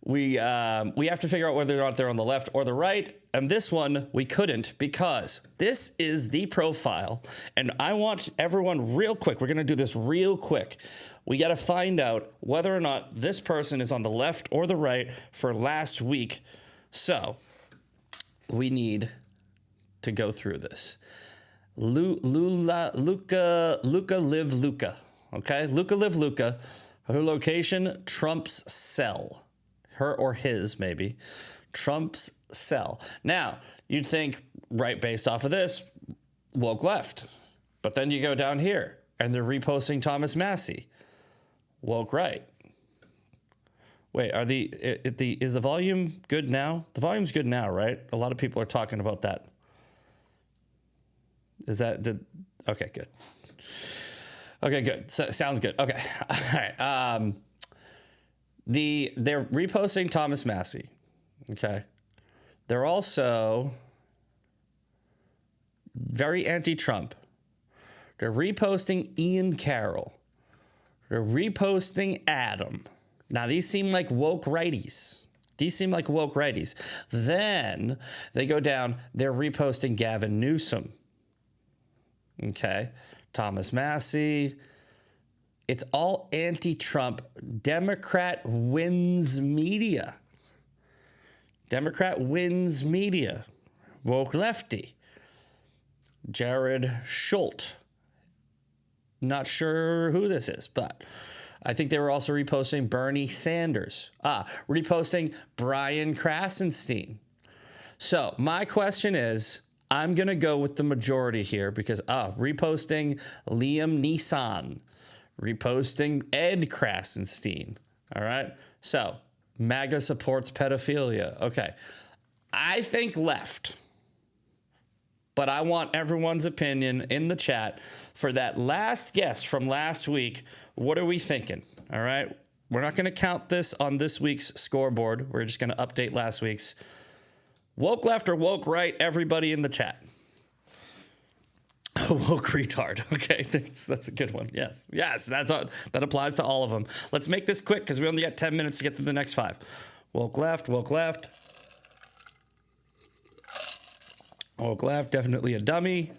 We have to figure out whether or not they're on the left or the right. And this one, we couldn't because this is the profile. And I want everyone real quick. We're going to do this real quick. We got to find out whether or not this person is on the left or the right for last week. So we need to go through this. Luca Live Luca. Okay, Luca Live Luca. Her location, Trump's cell. Her or his, maybe. Trump's cell. Now, you'd think, right, based off of this, woke left. But then you go down here, and they're reposting Thomas Massey. Woke right. Wait, is the volume good now? The volume's good now, right? A lot of people are talking about that. Okay, good. Okay, good. So, sounds good. Okay, all right. They're reposting Thomas Massey. Okay, they're also very anti-Trump. They're reposting Ian Carroll. They're reposting Adam. Now, these seem like woke righties. Then they go down, they're reposting Gavin Newsom. Okay. Thomas Massey. It's all anti-Trump. Democrat wins media. Woke lefty. Jared Schultz. Not sure who this is, but I think they were also reposting Bernie Sanders. Reposting Brian Krasenstein. So my question is, I'm going to go with the majority here because, reposting Liam Neeson. Reposting Ed Krasenstein. All right. So MAGA supports pedophilia. Okay. I think left. But I want everyone's opinion in the chat for that last guest from last week. What are we thinking? All right. We're not going to count this on this week's scoreboard. We're just going to update last week's. Woke left or woke right? Everybody in the chat. Woke retard. Okay, that's a good one. Yes, that applies to all of them. Let's make this quick because we only got 10 minutes to get to the next 5. Woke left. Woke left, definitely a dummy.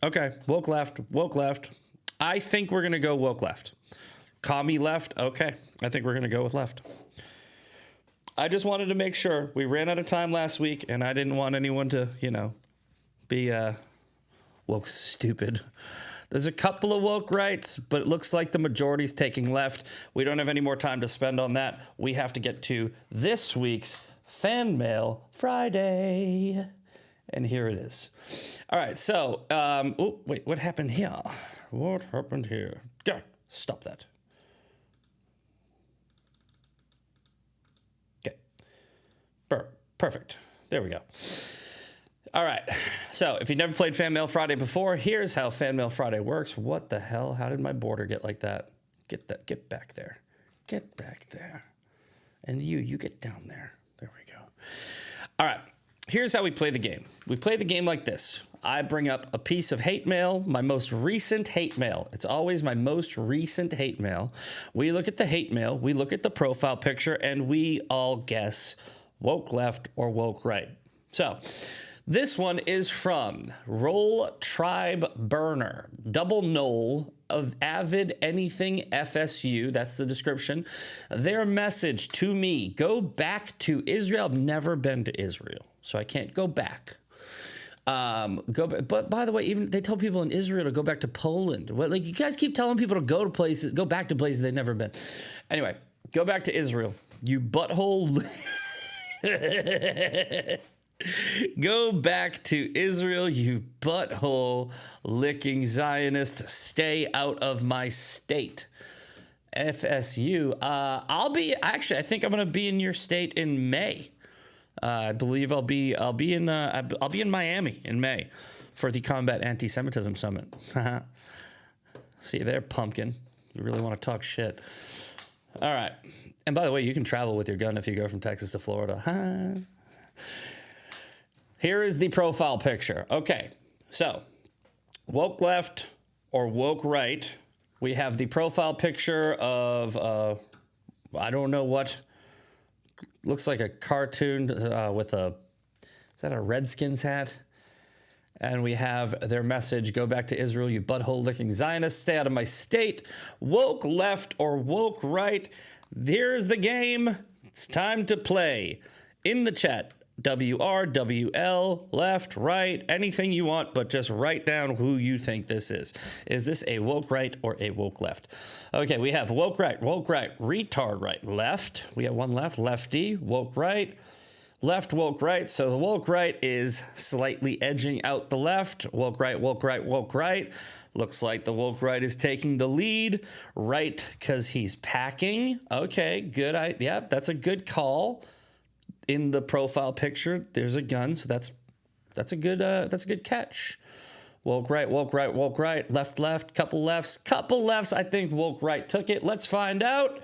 Okay, woke left. I think we're going to go woke left. Commie left. Okay, I think we're going to go with left. I just wanted to make sure. We ran out of time last week, and I didn't want anyone to, be woke stupid. There's a couple of woke rights, but it looks like the majority's taking left. We don't have any more time to spend on that. We have to get to this week's Fan Mail Friday. And here it is. All right, so, wait, what happened here? Yeah, stop that. Perfect. There we go. All right. So if you've never played Fan Mail Friday before, here's how Fan Mail Friday works. What the hell? How did my border get like that? Get back there. Get back there. And you get down there. There we go. All right. Here's how we play the game. We play the game like this. I bring up a piece of hate mail, my most recent hate mail. It's always my most recent hate mail. We look at the hate mail, we look at the profile picture, and we all guess woke left or woke right. So this one is from Roll Tribe Burner, Double Knoll of Avid Anything FSU. That's the description. Their message to me: go back to Israel. I've never been to Israel, so I can't go back. But by the way, even they tell people in Israel to go back to Poland. Well, like, you guys keep telling people to go back to places they've never been. Anyway, go back to Israel, you butthole. Go back to Israel, you butthole licking Zionist. Stay out of my state. FSU. I think I'm going to be in your state in May. I believe I'll be in Miami in May for the Combat Anti-Semitism Summit. See you there, pumpkin. You really want to talk shit. All right. And by the way, you can travel with your gun if you go from Texas to Florida. Here is the profile picture. Okay, so woke left or woke right. We have the profile picture of, I don't know what, looks like a cartoon with is that a Redskins hat? And we have their message: go back to Israel, you butthole licking Zionists. Stay out of my state. Woke left or woke right? Here's the game. It's time to play. In the chat, WR, WL, left, right, anything you want, but just write down who you think this is. Is this a woke right or a woke left? Okay, we have woke right, retard right, left. We have one left, lefty, woke right. Left, woke right. So the woke right is slightly edging out the left. Woke right, woke right, woke right. Looks like the woke right is taking the lead. Right, because he's packing. Okay, good. Yeah, that's a good call. In the profile picture, there's a gun, so that's a good catch. Woke right, woke right, woke right. Left, left, couple lefts. I think woke right took it. Let's find out.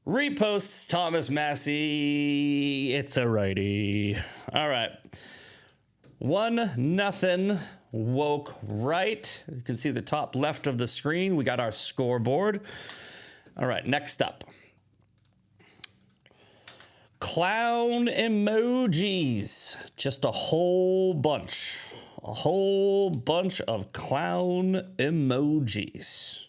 Reposts Thomas Massey. It's a righty. All right. 1-0 woke right. You can see the top left of the screen. We got our scoreboard. All right, next up. Clown emojis. Just a whole bunch. A whole bunch of clown emojis.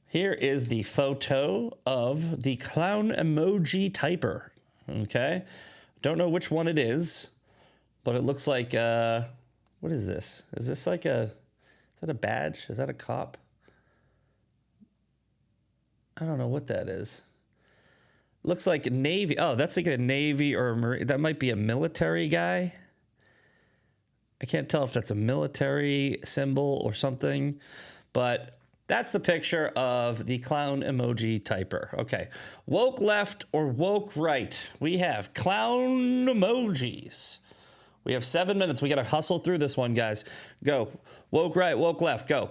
Here is the photo of the clown emoji typer. Okay. Don't know which one it is, but it looks like, what is this? Is this like is that a badge? Is that a cop? I don't know what that is. Looks like a Navy. Oh, that's like a Navy or a Marine. That might be a military guy. I can't tell if that's a military symbol or something, but that's the picture of the clown emoji typer. Okay. Woke left or woke right? We have clown emojis. We have 7 minutes. We got to hustle through this one, guys. Go. Woke right, woke left. Go.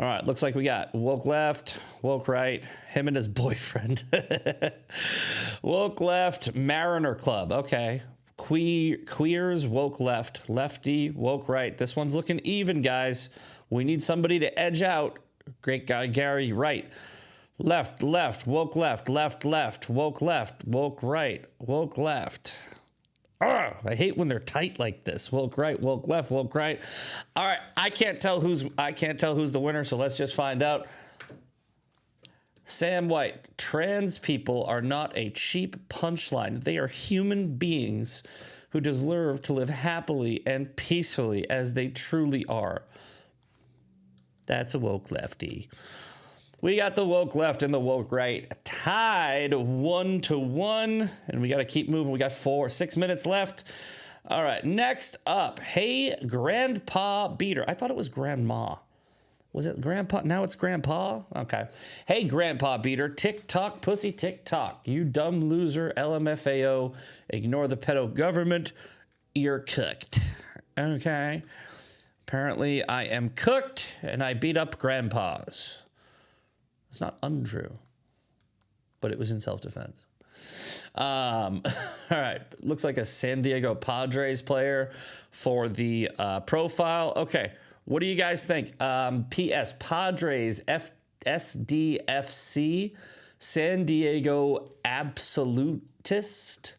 All right. Looks like we got woke left, woke right, him and his boyfriend. Woke left, Mariner Club. Okay. Queers, woke left, lefty, woke right. This one's looking even, guys. We need somebody to edge out. Great guy, Gary, right. Left, left, woke left, left, left, woke left, woke right, woke left. Ugh, I hate when they're tight like this. Woke right, woke left, woke right. All right, I can't tell who's the winner, so let's just find out. Sam White, trans people are not a cheap punchline. They are human beings who deserve to live happily and peacefully as they truly are. That's a woke lefty. We got the woke left and the woke right tied 1-1, and we got to keep moving. We got 6 minutes left. All right, next up, hey, Grandpa Beater. I thought it was Grandma. Was it Grandpa? Now it's Grandpa? Okay. Hey, Grandpa Beater, TikTok, pussy TikTok. You dumb loser, LMFAO. Ignore the pedo government. You're cooked. Okay. Apparently, I am cooked, and I beat up grandpas. It's not untrue, but it was in self-defense. All right. Looks like a San Diego Padres player for the profile. Okay. What do you guys think? P.S. Padres SDFC, San Diego Absolutist,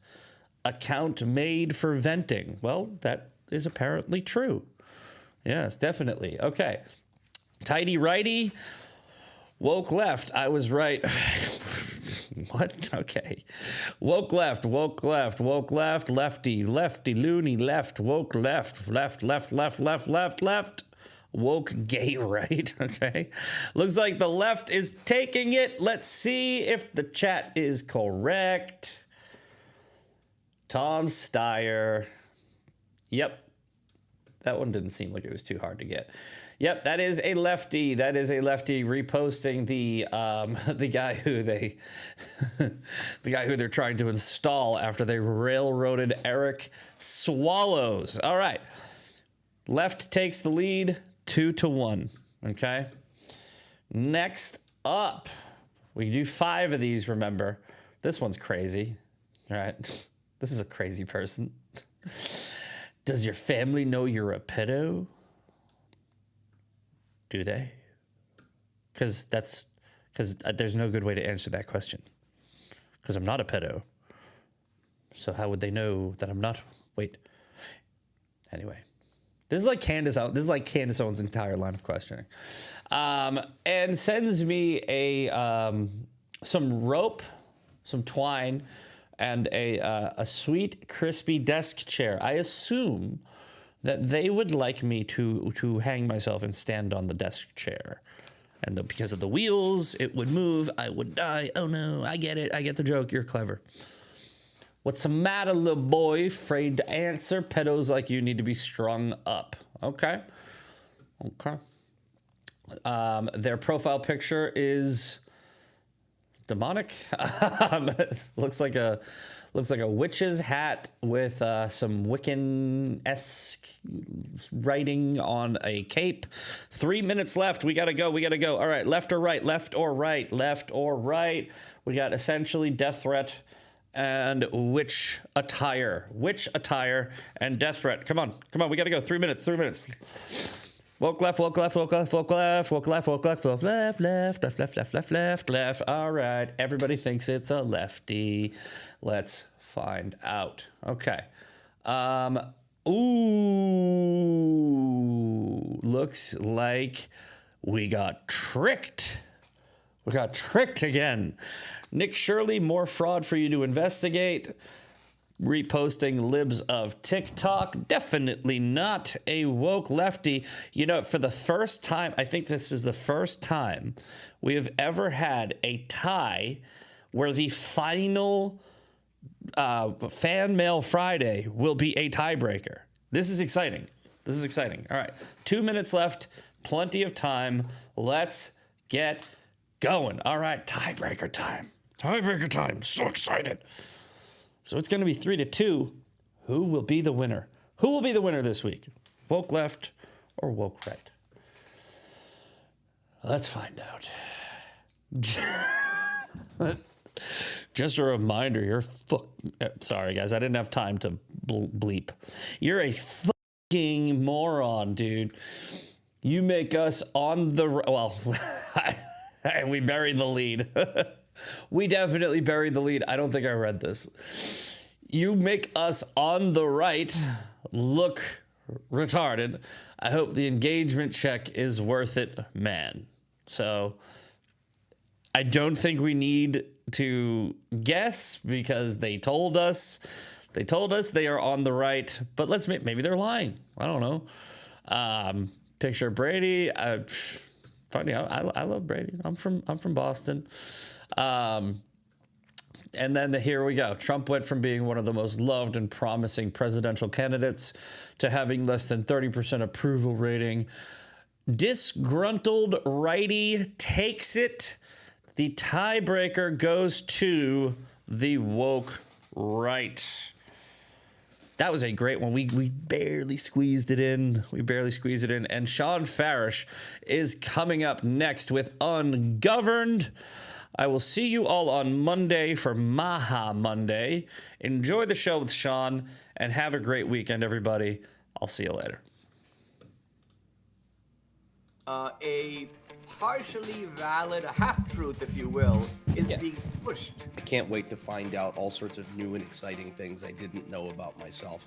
account made for venting. Well, that is apparently true. Yes, definitely. Okay. Tidy righty. Woke left. I was right. What? Okay. Woke left, woke left, woke left, lefty, lefty, loony, left, woke left, left, left, left, left, left, left. Woke gay right. Okay. Looks like the left is taking it. Let's see if the chat is correct. Tom Steyer. Yep. That one didn't seem like it was too hard to get. Yep, that is a lefty. That is a lefty reposting the guy who they the guy who they're trying to install after they railroaded Eric Swallows. All right. Left takes the lead 2-1. Okay. Next up, we do 5 of these, remember. This one's crazy. All right. This is a crazy person. Does your family know you're a pedo? Do they? Because there's no good way to answer that question. Because I'm not a pedo. So how would they know that I'm not? Wait. Anyway, this is like Candace Owens' entire line of questioning. And sends me some rope, some twine, and a sweet, crispy desk chair. I assume that they would like me to hang myself and stand on the desk chair. And because of the wheels, it would move. I would die. Oh no, I get it. I get the joke. You're clever. What's the matter, little boy? Afraid to answer? Pedos like you need to be strung up. Okay. Their profile picture is demonic. Looks like a witch's hat with some Wiccan-esque writing on a cape. 3 minutes left. We gotta go. All right, left or right? Left or right? Left or right? We got essentially death threat and witch attire. Witch attire and death threat. Come on. We gotta go. 3 minutes. Woke left, woke left, woke left, woke left, woke left, woke left, woke left, left. All right. Everybody thinks it's a lefty. Let's find out. Okay. Ooh. Looks like we got tricked. We got tricked again. Nick Shirley, more fraud for you to investigate. Reposting libs of TikTok. Definitely not a woke lefty. You know, for the first time, I think this is the first time we have ever had a tie where the final Fan Mail Friday will be a tiebreaker. This is exciting. All right. 2 minutes left. Plenty of time. Let's get going. All right. Tiebreaker time. So excited. So it's going to be 3-2. Who will be the winner? Who will be the winner this week? Woke left or woke right? Let's find out. Just a reminder, sorry, guys. I didn't have time to bleep. You're a fucking moron, dude. You make us on the... Well, we buried the lead. We definitely buried the lead. I don't think I read this. You make us on the right look retarded. I hope the engagement check is worth it, man. So I don't think we need to guess because they told us they are on the right, but maybe they're lying. I don't know. Picture Brady. Funny, I love Brady. I'm from Boston. And then here we go. Trump went from being one of the most loved and promising presidential candidates to having less than 30% approval rating. Disgruntled righty takes it. The tiebreaker goes to the woke right. That was a great one. We barely squeezed it in. And Sean Farish is coming up next with Ungoverned. I will see you all on Monday for Maha Monday. Enjoy the show with Sean and have a great weekend, everybody. I'll see you later. A partially valid, a half-truth, if you will, is being pushed. I can't wait to find out all sorts of new and exciting things I didn't know about myself.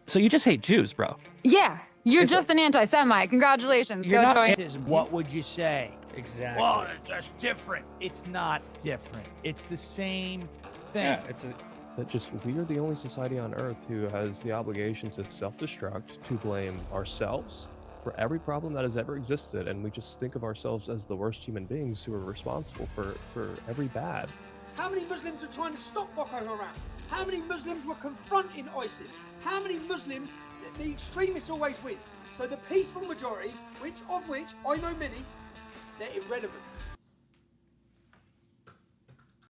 So you just hate Jews, bro. Yeah, you're just an anti-Semite. Congratulations. You're Go not join. racism. What would you say? Exactly. Well, that's different. It's not different. It's the same thing. Yeah, it's That just we are the only society on Earth who has the obligation to self-destruct, to blame ourselves for every problem that has ever existed, and we just think of ourselves as the worst human beings who are responsible for every bad. How many Muslims are trying to stop Boko Haram? How many Muslims were confronting ISIS? How many Muslims, the extremists always win. So the peaceful majority, which I know many, they're irrelevant.